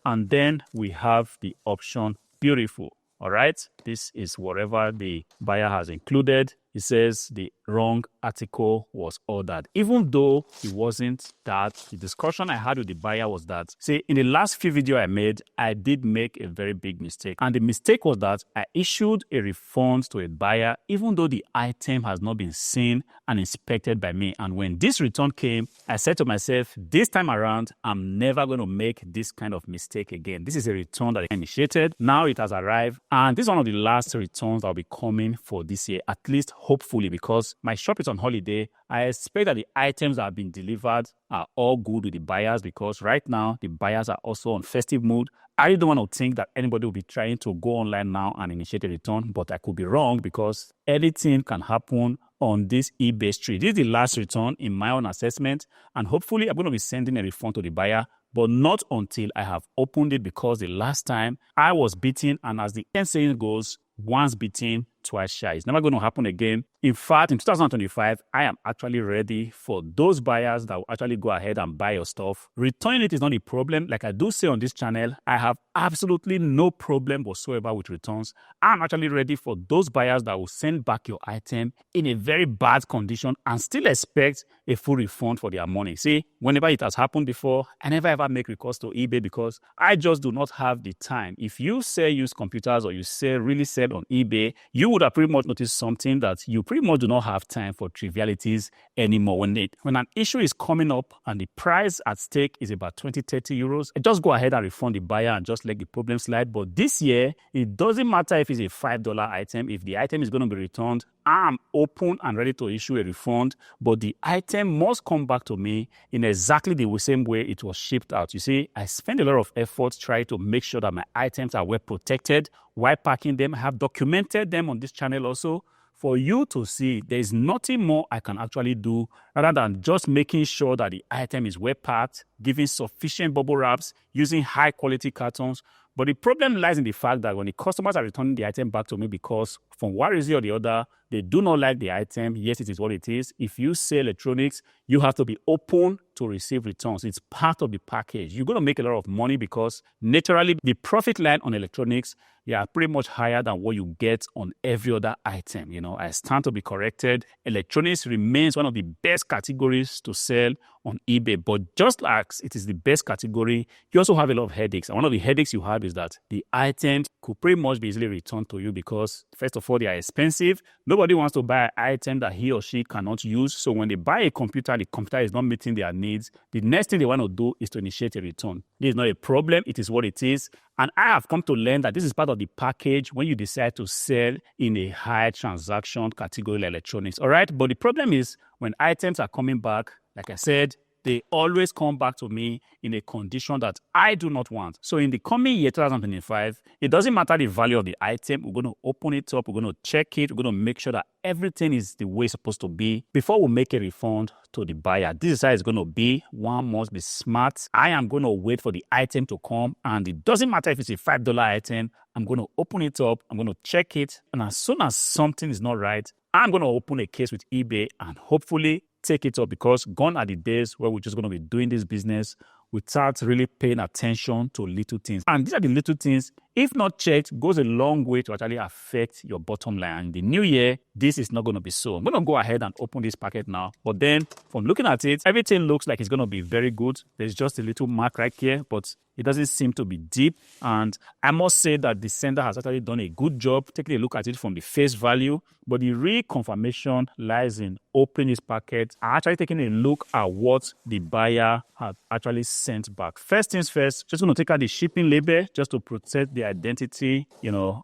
and then we have the option beautiful. All right, this is whatever the buyer has included. It says the wrong article was ordered, even though it wasn't that. The discussion I had with the buyer was that, say, in the last few videos I made, I did make a very big mistake. And the mistake was that I issued a refund to a buyer, even though the item has not been seen and inspected by me. And when this return came, I said to myself, this time around, I'm never going to make this kind of mistake again. This is a return that I initiated. Now it has arrived. And this is one of the last returns that will be coming for this year, at least hopefully, because my shop is on holiday. I expect that the items that have been delivered are all good with the buyers, because right now the buyers are also on festive mood. I don't want to think that anybody will be trying to go online now and initiate a return, but I could be wrong, because anything can happen on this eBay street. This is the last return in my own assessment, and hopefully I'm going to be sending a refund to the buyer, but not until I have opened it, because the last time I was beaten, and as the saying goes, once beaten, twice shy. It's never going to happen again. In fact, in 2025, I am actually ready for those buyers that will actually go ahead and buy your stuff. Returning it is not a problem. Like I do say on this channel, I have absolutely no problem whatsoever with returns. I'm actually ready for those buyers that will send back your item in a very bad condition and still expect a full refund for their money. See, whenever it has happened before, I never ever make recourse to eBay, because I just do not have the time. If you sell used computers, or you really sell on eBay, you would have pretty much noticed something, that you pretty much do not have time for trivialities anymore. When an issue is coming up and the price at stake is about 20-30 euros, I just go ahead and refund the buyer and just let the problem slide. But this year, it doesn't matter if it's a $5 item. If the item is going to be returned, I'm open and ready to issue a refund, but the item must come back to me in exactly the same way it was shipped out. You see, I spend a lot of effort trying to make sure that my items are well protected while packing them. I have documented them on this channel also for you to see. There is nothing more I can actually do rather than just making sure that the item is well packed, giving sufficient bubble wraps, using high quality cartons. But the problem lies in the fact that when the customers are returning the item back to me, because from one reason or the other, they do not like the item, yes, it is what it is. If you sell electronics, you have to be open to receive returns. It's part of the package. You're going to make a lot of money, because naturally, the profit line on electronics, are pretty much higher than what you get on every other item. I stand to be corrected. Electronics remains one of the best categories to sell on eBay, but just like it is the best category, you also have a lot of headaches. And one of the headaches you have is that the items could pretty much be easily returned to you, because first of all, they are expensive. Nobody wants to buy an item that he or she cannot use. So when they buy a computer, the computer is not meeting their needs. The next thing they want to do is to initiate a return. This is not a problem. It is what it is. And I have come to learn that this is part of the package when you decide to sell in a high transaction category like electronics. All right. But the problem is when items are coming back, like I said, they always come back to me in a condition that I do not want. So in the coming year, 2025, it doesn't matter the value of the item. We're going to open it up. We're going to check it. We're going to make sure that everything is the way it's supposed to be before we make a refund to the buyer. This is how it's going to be. One must be smart. I am going to wait for the item to come, and it doesn't matter if it's a $5 item. I'm going to open it up. I'm going to check it. And as soon as something is not right, I'm going to open a case with eBay and hopefully take it up, because gone are the days where we're just going to be doing this business without really paying attention to little things. And these are the little things, if not checked, goes a long way to actually affect your bottom line. In the new year, this is not going to be so. I'm going to go ahead and open this packet now. But then from looking at it, everything looks like it's going to be very good. There's just a little mark right here, but it doesn't seem to be deep. And I must say that the sender has actually done a good job taking a look at it from the face value. But the real confirmation lies in opening this packet and actually taking a look at what the buyer had actually sent back. First things first, just going to take out the shipping label just to protect the identity,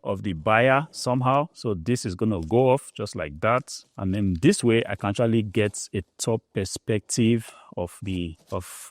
of the buyer somehow. So this is going to go off just like that. And then this way, I can actually get a top perspective of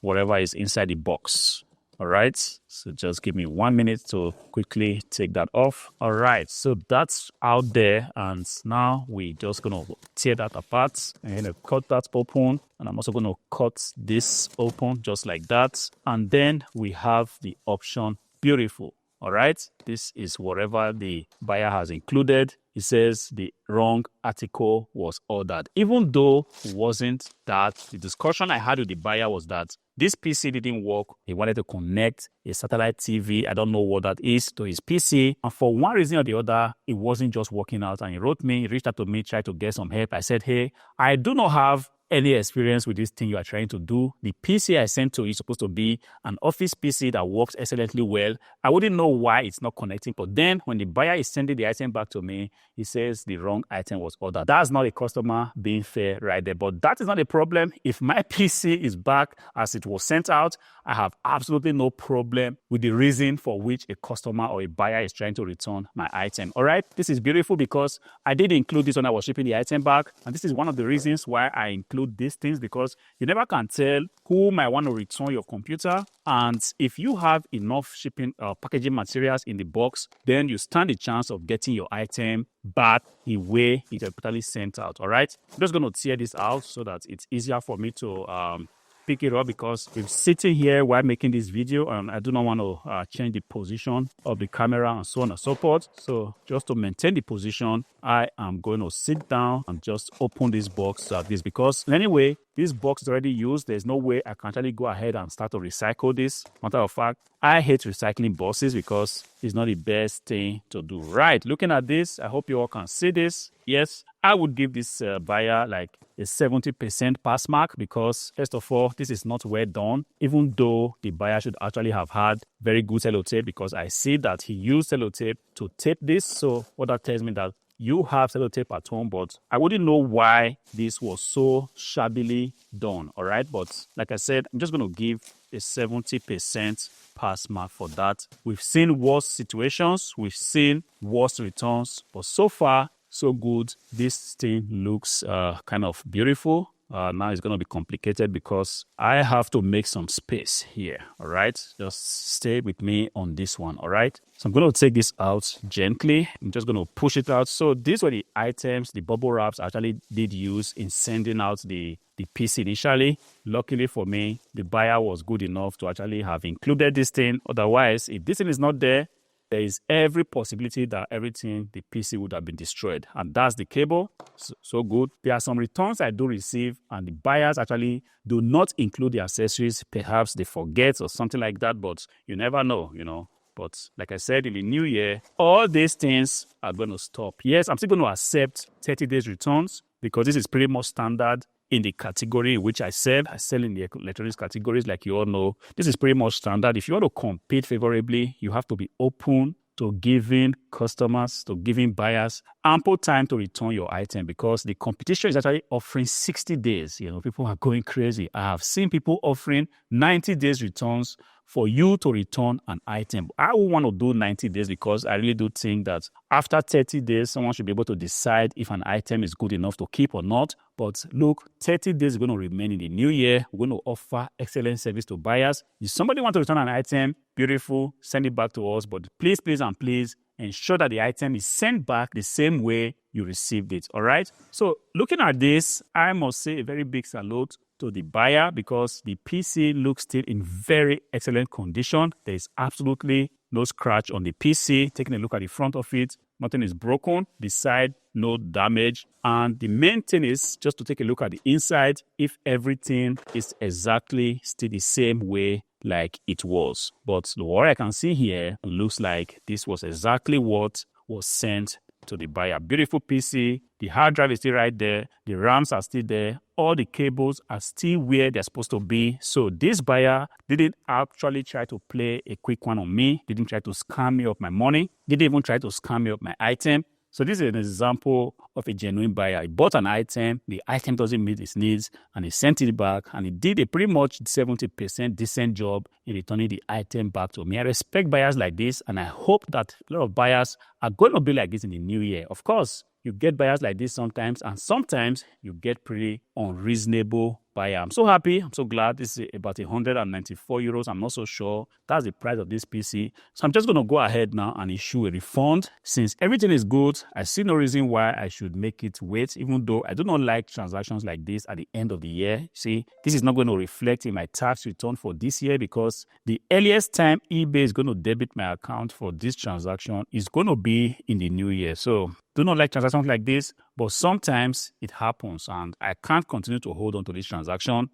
whatever is inside the box. All right, so just give me 1 minute to quickly take that off. All right, so that's out there, and now we're just gonna tear that apart. I'm gonna cut that open, and I'm also gonna cut this open just like that. And then we have the option beautiful. All right. This is whatever the buyer has included. It says the wrong article was ordered. Even though it wasn't that, the discussion I had with the buyer was that this PC didn't work. He wanted to connect a satellite TV, I don't know what that is, to his PC. And for one reason or the other, it wasn't just working out. And he wrote me, he reached out to me, tried to get some help. I said, hey, I do not have any experience with this thing you are trying to do. The PC I sent to you is supposed to be an office PC that works excellently well. I wouldn't know why it's not connecting. But then when the buyer is sending the item back to me, he says the wrong item was ordered. That's not a customer being fair right there. But that is not a problem. If my PC is back as it was sent out, I have absolutely no problem with the reason for which a customer or a buyer is trying to return my item. All right, this is beautiful because I did include this when I was shipping the item back. And this is one of the reasons why I include these things, because you never can tell who might want to return your computer. And if you have enough shipping packaging materials in the box, then you stand a chance of getting your item back the way it was totally sent out. All right, I'm just going to tear this out so that it's easier for me to pick it up, because we're sitting here while making this video and I do not want to change the position of the camera and so on and so forth. So just to maintain the position, I am going to sit down and just open this box like this, because anyway, this box is already used. There's no way I can actually go ahead and start to recycle this. Matter of fact, I hate recycling boxes because it's not the best thing to do. Right, looking at this, I hope you all can see this. Yes, I would give this buyer like a 70% pass mark, because first of all, this is not well done, even though the buyer should actually have had very good sellotape, because I see that he used sellotape to tape this. So what that tells me that you have sellotape at home, but I wouldn't know why this was so shabbily done. All right, but like I said, I'm just going to give a 70% pass mark for that. We've seen worse situations, we've seen worse returns, but so far so good. This thing looks kind of beautiful. Now it's going to be complicated because I have to make some space here. All right, just stay with me on this one. All right, so I'm going to take this out gently. I'm just going to push it out. So these were the items the bubble wraps actually did use in sending out the PC initially. Luckily for me, the buyer was good enough to actually have included this thing. Otherwise, if this thing is not there, there is every possibility that everything, the PC would have been destroyed. And that's the cable. So good. There are some returns I do receive and the buyers actually do not include the accessories. Perhaps they forget or something like that, but you never know, you know. But like I said, in the new year, all these things are going to stop. Yes, I'm still going to accept 30 days returns because this is pretty much standard in the category in which I sell. I sell in the electronics categories, like you all know. This is pretty much standard. If you want to compete favorably, you have to be open to giving customers, to giving buyers ample time to return your item, because the competition is actually offering 60 days. You know, people are going crazy. I have seen people offering 90 days returns for you to return an item. I would want to do 90 days because I really do think that after 30 days, someone should be able to decide if an item is good enough to keep or not. But look, 30 days is going to remain in the new year. We're going to offer excellent service to buyers. If somebody wants to return an item, beautiful, send it back to us. But please, please, and please ensure that the item is sent back the same way you received it. All right. So looking at this, I must say a very big salute to the buyer, because the PC looks still in very excellent condition. There is absolutely no scratch on the PC. Taking a look at the front of it, nothing is broken. The side, no damage. And the main thing is just to take a look at the inside, if everything is exactly still the same way like it was. But what I can see here looks like this was exactly what was sent to the buyer. Beautiful PC. The hard drive is still right there. The RAMs are still there. All the cables are still where they're supposed to be. So this buyer didn't actually try to play a quick one on me. Didn't try to scam me of my money. Didn't even try to scam me of my item. So this is an example of a genuine buyer. He bought an item, the item doesn't meet his needs, and he sent it back, and he did a pretty much 70% decent job in returning the item back to me. I respect buyers like this, and I hope that a lot of buyers are going to be like this in the new year. Of course, you get buyers like this sometimes, and sometimes you get pretty unreasonable buyer. I'm so happy. I'm so glad. This is about 194 euros. I'm not so sure. That's the price of this PC. So I'm just going to go ahead now and issue a refund. Since everything is good, I see no reason why I should make it wait, even though I do not like transactions like this at the end of the year. See, this is not going to reflect in my tax return for this year, because the earliest time eBay is going to debit my account for this transaction is going to be in the new year. So do not like transactions like this, but sometimes it happens and I can't continue to hold on to this transaction.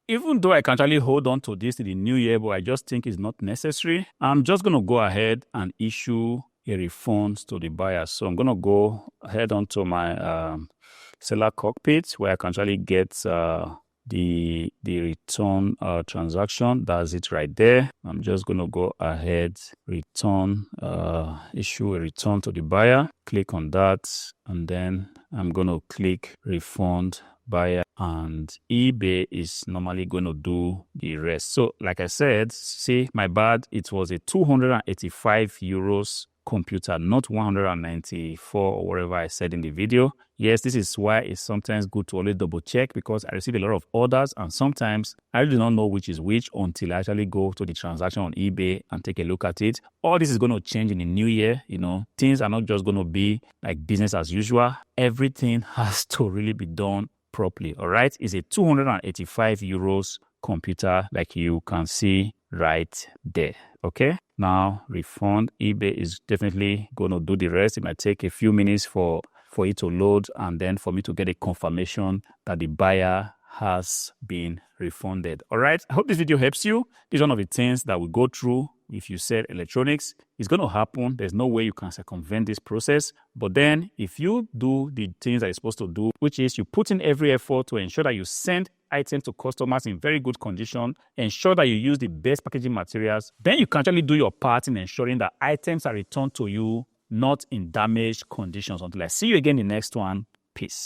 Even though I can actually hold on to this in the new year, but I just think it's not necessary. I'm just going to go ahead and issue a refund to the buyer. So I'm going to go ahead onto my seller cockpit, where I can actually get the return transaction. That's it right there. I'm just going to go ahead, issue a return to the buyer. Click on that, and then I'm going to click refund buyer, and eBay is normally going to do the rest. So like I said, see, my bad, it was a 285 euros computer, not 194 or whatever I said in the video. Yes, this is why it's sometimes good to always double check, because I receive a lot of orders and sometimes I do not know which is which until I actually go to the transaction on eBay and take a look at it. All this is going to change in the new year. You know, things are not just going to be like business as usual. Everything has to really be done properly. All right, it's a 285 euros computer, like you can see right there. Okay, now refund. eBay is definitely going to do the rest. It might take a few minutes for it to load, and then for me to get a confirmation that the buyer has been refunded. All right, I hope this video helps you. This is one of the things that we go through if you sell electronics. It's going to happen. There's no way you can circumvent this process. But then if you do the things that you're supposed to do, which is you put in every effort to ensure that you send items to customers in very good condition, ensure that you use the best packaging materials, then you can actually do your part in ensuring that items are returned to you not in damaged conditions. Until I see you again in the next one. Peace.